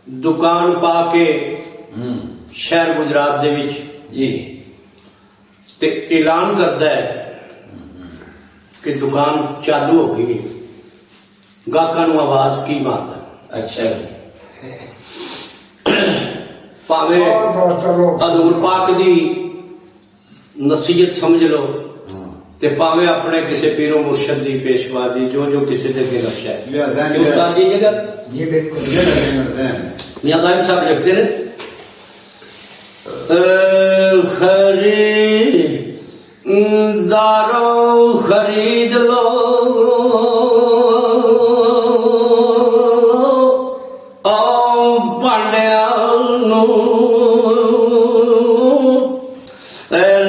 दुकान पा के शहर गुजरात दे विच जी ते ऐलान करता है कि दुकान चालू हो गई। गाहकां नूं आवाज की मारदा। अच्छा जी भावे हजूर पाक दी नसीहत समझ लो ते भावे अपने किसी पीरो मुर्शद दी पेशवा दी जो जो किसी दे अगे नक्शा है। क्यों उस्ताद जी ये गल जी बिल्कुल मियां गायब साहब लिखते हैं खरीदारो खरीद लो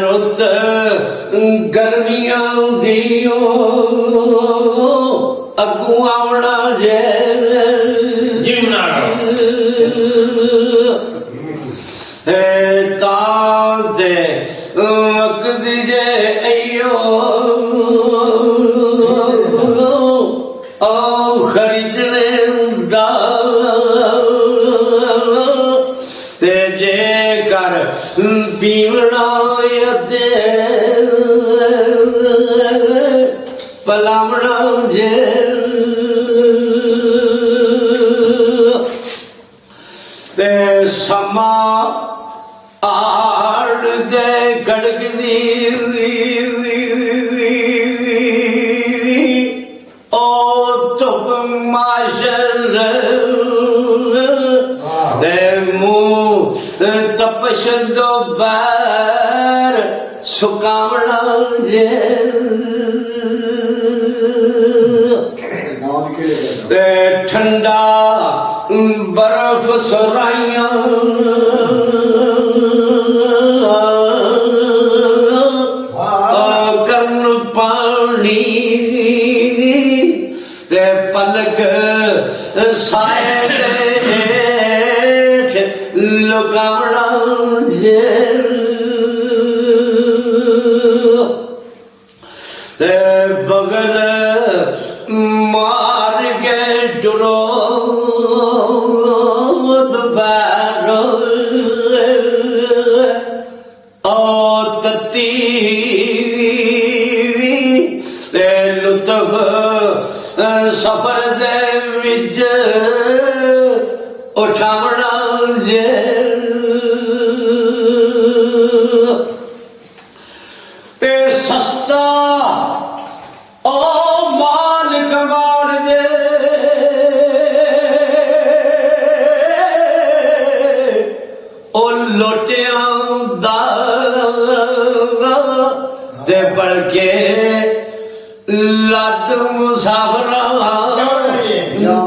रुत गर्मियां दियो अगू आवना जे जीवना ताते वक्त जे अयो खरीदने दा ते जे कर पीवना ते पलावना जे ते समा आड़ दे गड़गदी ओ तुम माशर दे मुंह तपश दो बैर सुकावना जे ठंडा बर्फ सराइया गर्म पानी ते पलक साए लुकावना जे बगल मार के जुड़ो दोपहरो ओ तती लुत्फ सफर दे विच उठावना जे ते सस्ता ओ माल कमाल दे ओ लोटिया दा ते बड़के लद मुसाफरा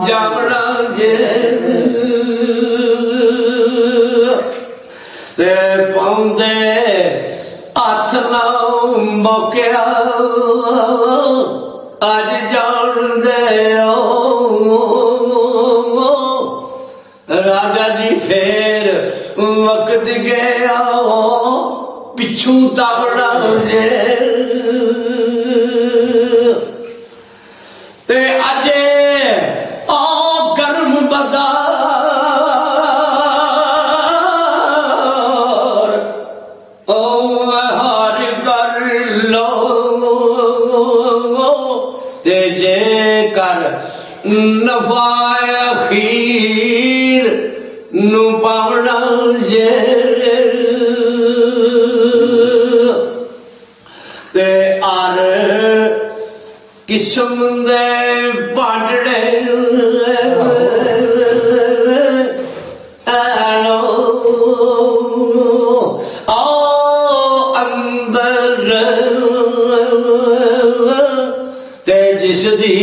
जावना जे ते पाउंदे हथ ना मौकिया अज जान दे राजा जी फेर वक्त गया पिछू तबड़ा जे ते अजे ओ गर्म बाजार ओ हार कर लो ते जे कर नफाए अखीर नु पावना जे ते आर किस्म दे बांडड़े आनो आओ अंदर ते जिस दी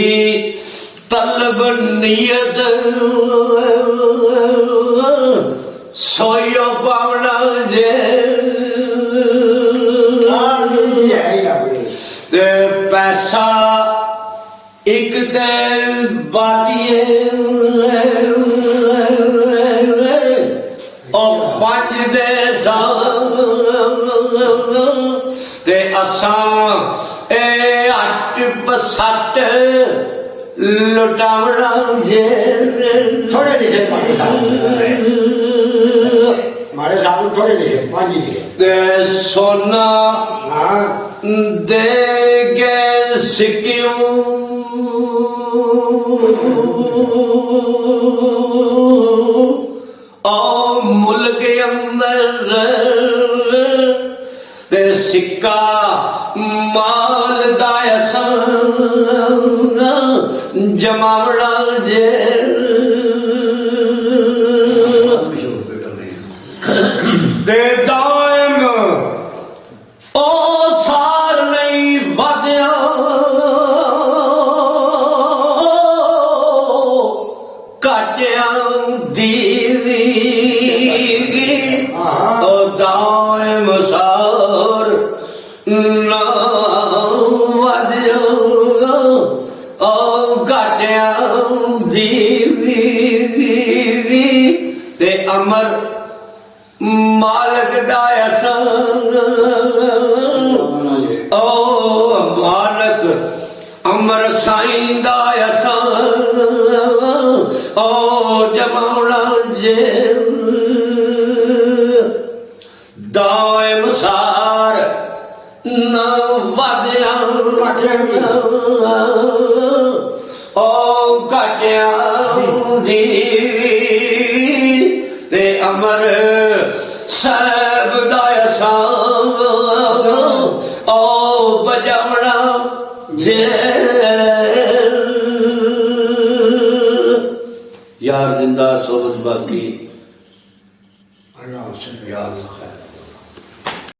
तलब नियत सोयो पावना जे ते पैसा एक ते बालिए और पंज दे ते असां ए अट बसट लुटावना जे थोड़े लिखे हमारे सामने थोड़े लिखे 5 ही लिखे ते सोना हाँ दे के सिक्यों ओ मुल्क के अंदर ते सिक्का माल दायसा जमावड़ा जे ते दायम ओ सार नहीं बदया काटिया दीदी ओ दायम सार ना बदया ओ काटिया दीदी ते अमर मालक दायसा ओ मालक अमर साईं दायसा ओ जमावड़ा जे दायम सार न वदया ओ कटिया दी ते अमर सब दायसा ओ बजावड़ा जे यार जिंदा सोबत बाकी अल्लाह से या अल्लाह